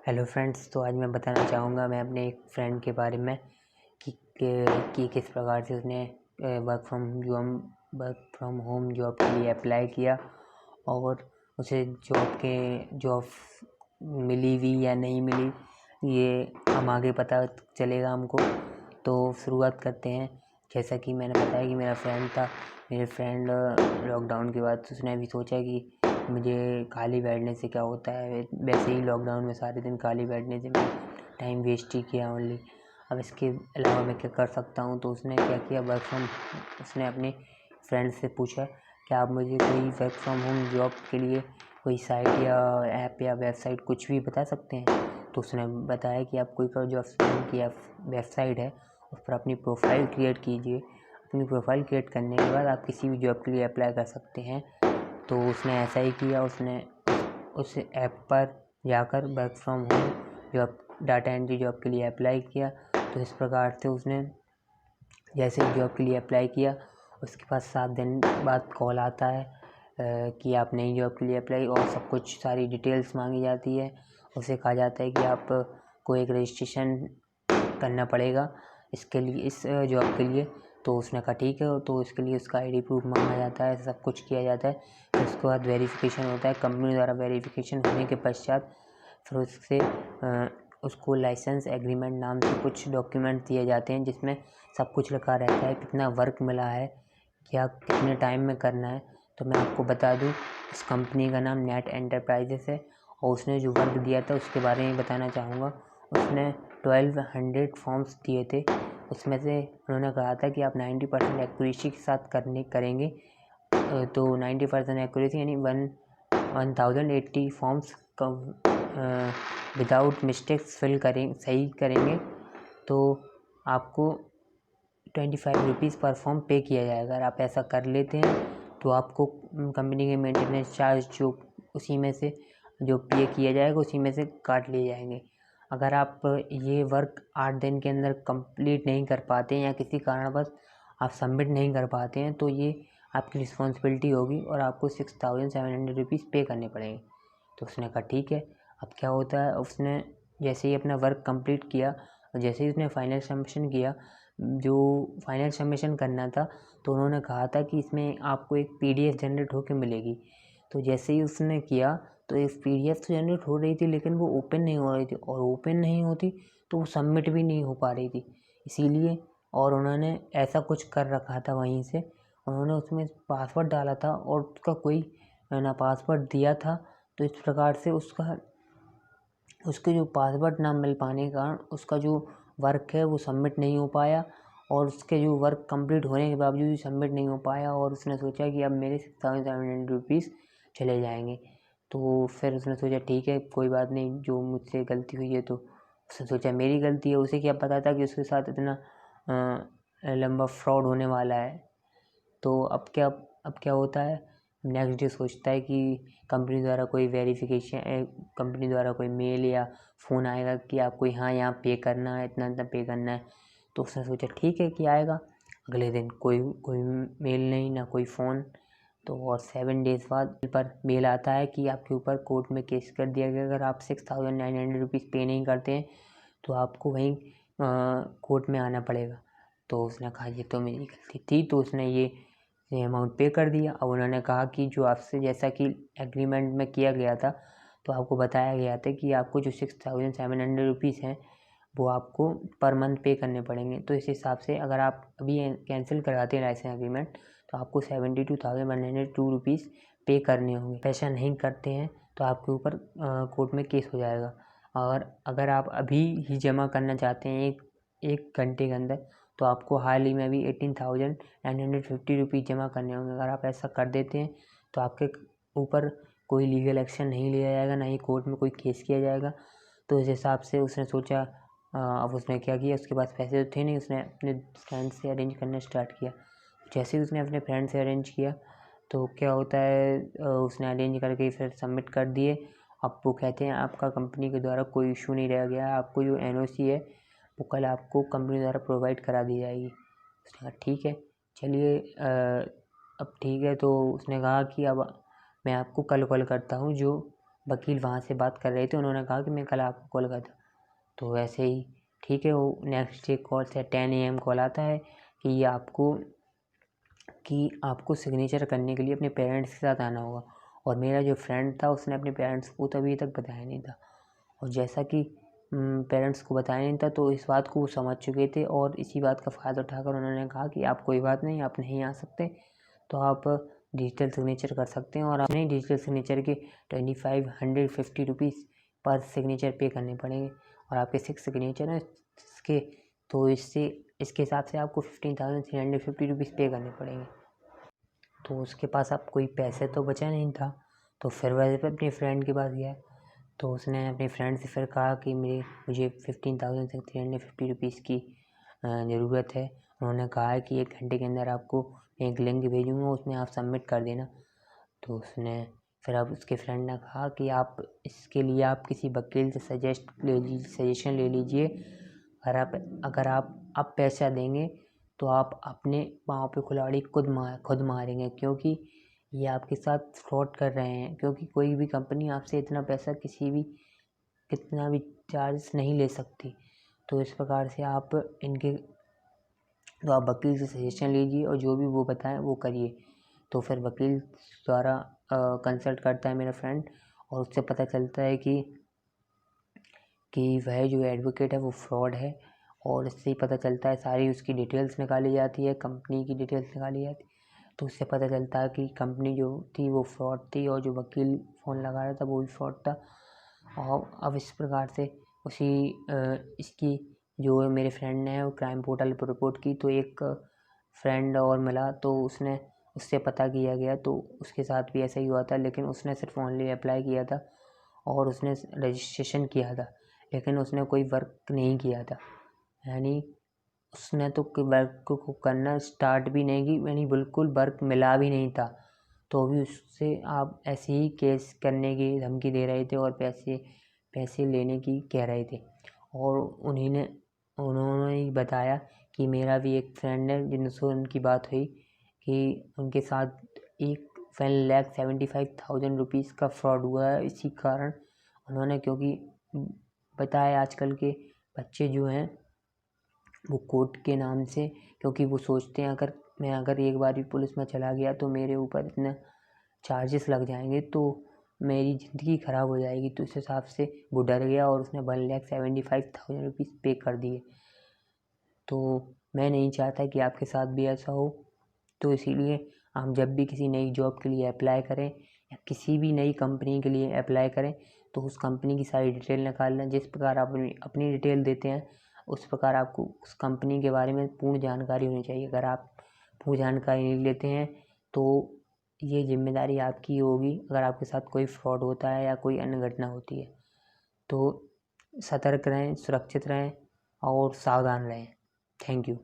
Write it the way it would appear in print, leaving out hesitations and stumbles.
Hello friends, तो आज मैं बताना चाहूँगा मैं अपने एक फ्रेंड के बारे में कि किस प्रकार से उसने वर्क फ्रॉम होम जॉब के लिए अप्लाई किया और उसे जॉब मिली भी या नहीं मिली, ये हम आगे पता चलेगा हमको। तो शुरुआत करते हैं। जैसा कि मैंने बताया कि मेरा फ्रेंड था। मेरे फ्रेंड लॉकडाउन के बाद उसने भी सोचा कि मुझे खाली बैठने से क्या होता है। वैसे ही लॉकडाउन में सारे दिन खाली बैठने से मैं टाइम वेस्ट ही किया ओनली। अब इसके अलावा मैं क्या कर सकता हूँ, तो उसने क्या किया, उसने अपने फ्रेंड से पूछा कि आप मुझे कोई वर्क फ्रॉम होम जॉब के लिए कोई साइट या ऐप या वेबसाइट कुछ भी बता सकते हैं। तो उसने बताया कि आप कोई का जो की वेबसाइट है उस पर अपनी प्रोफाइल क्रिएट कीजिए। अपनी प्रोफाइल क्रिएट करने के बाद आप किसी भी जॉब के लिए अप्लाई कर सकते हैं। तो उसने ऐसा ही किया। उसने उस ऐप पर जाकर work from home job data entry job के लिए अप्लाई किया। तो इस प्रकार से उसने जैसे ही जॉब के लिए अप्लाई किया, उसके पास 7 दिन बाद कॉल आता है कि आप नई जॉब के लिए अप्लाई, और सब कुछ सारी डिटेल्स मांगी जाती है। उसे कहा जाता है कि आपको एक रजिस्ट्रेशन करना पड़ेगा इसके लिए, इस जॉब के लिए। तो उसने कहा ठीक है। तो इसके लिए उसका आईडी प्रूफ मांगा जाता है, सब कुछ किया जाता है। फिर उसके बाद वेरिफिकेशन होता है कंपनी द्वारा। वेरिफिकेशन होने के पश्चात फिर उससे उसको लाइसेंस एग्रीमेंट नाम से कुछ डॉक्यूमेंट दिए जाते हैं, जिसमें सब कुछ लिखा रहता है, कितना वर्क मिला है, क्या कितने टाइम में करना है। तो मैं आपको बता दूं, इस कंपनी का नाम नेट एंटरप्राइजेस है, और उसने जो वर्क दिया था उसके बारे में बताना चाहूँगा। उसने 1200 फॉर्म्स दिए थे। उसमें से उन्होंने कहा था कि आप 90% एक्यूरेसी के साथ करेंगे। तो 90% एक्यूरेसी यानी 1080 फॉर्म्स विदाउट मिस्टेक्स सही करेंगे तो आपको 25 रुपीज़ पर फॉर्म पे किया जाएगा। अगर आप ऐसा कर लेते हैं तो आपको कंपनी के मेंटेनेंस चार्ज उसी में से जो पे किया जाएगा उसी में से काट लिए जाएंगे। अगर आप ये वर्क 8 दिन के अंदर कंप्लीट नहीं कर पाते हैं या किसी कारणवश आप सबमिट नहीं कर पाते हैं, तो ये आपकी रिस्पॉन्सिबिलिटी होगी और आपको 6700 रुपीज़ पे करने पड़ेंगे। तो उसने कहा ठीक है। अब क्या होता है, उसने जैसे ही अपना वर्क कंप्लीट किया और जैसे ही उसने फाइनल सबमिशन किया, जो फाइनल सबमिशन करना था, तो उन्होंने कहा था कि इसमें आपको एक पीडीएफ जनरेट होकर मिलेगी। तो जैसे ही उसने किया तो एक पीडीएफ तो जनरेट हो रही थी, लेकिन वो ओपन नहीं हो रही थी, और ओपन नहीं होती तो वो सबमिट भी नहीं हो पा रही थी। इसीलिए, और उन्होंने ऐसा कुछ कर रखा था वहीं से, उन्होंने उसमें पासवर्ड डाला था और उसका कोई ना पासवर्ड दिया था। तो इस प्रकार से उसके जो पासवर्ड ना मिल पाने के कारण उसका जो वर्क है वो सबमिट नहीं हो पाया, और उसके जो वर्क कंप्लीट होने के बावजूद भी सबमिट नहीं हो पाया। और उसने सोचा कि अब मेरे 6700 रुपीज़ चले जाएंगे। तो फिर उसने सोचा ठीक है, कोई बात नहीं, जो मुझसे गलती हुई है तो उसने सोचा मेरी गलती है। उसे क्या पता था कि उसके साथ इतना लंबा फ्रॉड होने वाला है। तो अब क्या होता है, नेक्स्ट डे सोचता है कि कंपनी द्वारा कोई मेल या फ़ोन आएगा कि आपको यहाँ पे करना है, इतना इतना पे करना है। तो उसने सोचा ठीक है कि आएगा। अगले दिन कोई कोई मेल नहीं, ना कोई फ़ोन। तो और 7 डेज़ बाद पर मेल आता है कि आपके ऊपर कोर्ट में केस कर दिया गया। अगर आप 6900 रुपीज़ पे नहीं करते हैं तो आपको वहीं कोर्ट में आना पड़ेगा। तो उसने कहा ये तो मेरी गलती थी। तो उसने ये अमाउंट पे कर दिया। अब उन्होंने कहा कि जो आपसे जैसा कि एग्रीमेंट में किया गया था, तो आपको बताया गया था कि आपको जो 6700 रुपीज़ हैं वो आपको पर मंथ पे करने पड़ेंगे। तो इस हिसाब से अगर आप अभी कैंसिल करवाते हैं लाइसेंस एग्रीमेंट, तो आपको 72,102 रुपीज़ पे करने होंगे। ऐसा नहीं करते हैं तो आपके ऊपर कोर्ट में केस हो जाएगा। और अगर आप अभी ही जमा करना चाहते हैं एक घंटे के अंदर, तो आपको हाल ही में अभी 18,950 रुपीज़ जमा करने होंगे। अगर आप ऐसा कर देते हैं तो आपके ऊपर कोई लीगल एक्शन नहीं लिया जाएगा, ना ही कोर्ट में कोई केस किया जाएगा। तो इस हिसाब से उसने सोचा। अब उसने क्या किया, उसके पास पैसे तो थे नहीं, उसने अपने फ्रेंड से अरेंज करना स्टार्ट किया। जैसे ही उसने अपने फ्रेंड से अरेंज किया तो क्या होता है, उसने अरेंज करके फिर सबमिट कर दिए। अब वो कहते हैं आपका कंपनी के द्वारा कोई इशू नहीं रह गया, आपको जो एनओसी है वो कल आपको कंपनी द्वारा प्रोवाइड करा दी जाएगी। उसने कहा ठीक है, चलिए अब ठीक है। तो उसने कहा कि अब मैं आपको कल कॉल करता हूँ जो वकील वहाँ से बात कर रहे थे, उन्होंने कहा कि मैं कल आपको कॉल करता। तो वैसे ही ठीक है, वो नेक्स्ट डे कॉल से 10 AM कॉल आता है कि आपको सिग्नेचर करने के लिए अपने पेरेंट्स के साथ आना होगा। और मेरा जो फ्रेंड था उसने अपने पेरेंट्स को तो अभी तक बताया नहीं था, और जैसा कि पेरेंट्स को बताया नहीं था तो इस बात को वो समझ चुके थे, और इसी बात का फ़ायदा उठाकर उन्होंने कहा कि आप कोई बात नहीं, आप नहीं आ सकते तो आप डिजिटल सिग्नेचर कर सकते हैं, और अपने डिजिटल सिग्नेचर के 2550 रुपीज़ पर सिग्नेचर पे करने पड़ेंगे। और आपके 6 सिग्नेचर हैं इसके, तो इसके हिसाब से आपको 15,350 रुपीज़ पे करने पड़ेंगे। तो उसके पास अब कोई पैसे तो बचा नहीं था, तो फिर वह अपने फ्रेंड के पास गया। तो उसने अपने फ्रेंड से फिर कहा कि मुझे 15,350 रुपीज़ की ज़रूरत है। उन्होंने कहा है कि 1 घंटे के अंदर आपको एक लिंक भेजूँगा, उसमें आप सबमिट कर देना। तो उसने फिर अब उसके फ्रेंड ने कहा कि आप इसके लिए आप किसी वकील से सजेशन ले लीजिए। अगर आप पैसा देंगे तो आप अपने पाँव पे कुल्हाड़ी खुद मारेंगे, क्योंकि ये आपके साथ फ्रॉड कर रहे हैं। क्योंकि कोई भी कंपनी आपसे इतना पैसा कितना भी चार्ज नहीं ले सकती। तो इस प्रकार से आप वकील से सजेशन लीजिए और जो भी वो बताएं वो करिए। तो फिर वकील द्वारा कंसल्ट करता है मेरा फ्रेंड, और उससे पता चलता है कि वह जो एडवोकेट है वो फ्रॉड है। और इससे ही पता चलता है, सारी उसकी डिटेल्स निकाली जाती है, कंपनी की डिटेल्स निकाली जाती है। तो उससे पता चलता है कि कंपनी जो थी वो फ्रॉड थी, और जो वकील फ़ोन लगा रहा था वो भी फ्रॉड था। और अब इस प्रकार से इसकी जो मेरे फ्रेंड ने वो क्राइम पोर्टल पर रिपोर्ट की, तो एक फ्रेंड और मिला, तो उससे पता किया गया, तो उसके साथ भी ऐसा ही हुआ था। लेकिन उसने सिर्फ ओनली अप्लाई किया था और उसने रजिस्ट्रेशन किया था, लेकिन उसने कोई वर्क नहीं किया था। यानी उसने तो वर्क को करना स्टार्ट भी नहीं की, यानी बिल्कुल वर्क मिला भी नहीं था। तो भी उससे आप ऐसे ही केस करने की धमकी दे रहे थे और पैसे लेने की कह रहे थे। और उन्होंने ही बताया कि मेरा भी एक फ्रेंड है जिनसे उनकी बात हुई कि उनके साथ 1,75,000 रुपीज़ का फ्रॉड हुआ है। इसी कारण उन्होंने, क्योंकि बताया आजकल के बच्चे जो हैं वो कोर्ट के नाम से, क्योंकि वो सोचते हैं अगर एक बार भी पुलिस में चला गया तो मेरे ऊपर इतना चार्जेस लग जाएंगे तो मेरी ज़िंदगी ख़राब हो जाएगी। तो इस हिसाब से वो डर गया और उसने 1,75,000 रुपीज़ पे कर दिए। तो मैं नहीं चाहता कि आपके साथ भी ऐसा हो। तो इसीलिए हम जब भी किसी नई जॉब के लिए अप्लाई करें या किसी भी नई कंपनी के लिए अप्लाई करें, तो उस कंपनी की सारी डिटेल निकाल लें। जिस प्रकार आप अपनी डिटेल देते हैं, उस प्रकार आपको उस कंपनी के बारे में पूर्ण जानकारी होनी चाहिए। अगर आप पूर्ण जानकारी नहीं लेते हैं तो ये जिम्मेदारी आपकी होगी अगर आपके साथ कोई फ्रॉड होता है या कोई अन्य घटना होती है। तो सतर्क रहें, सुरक्षित रहें और सावधान रहें। Thank you.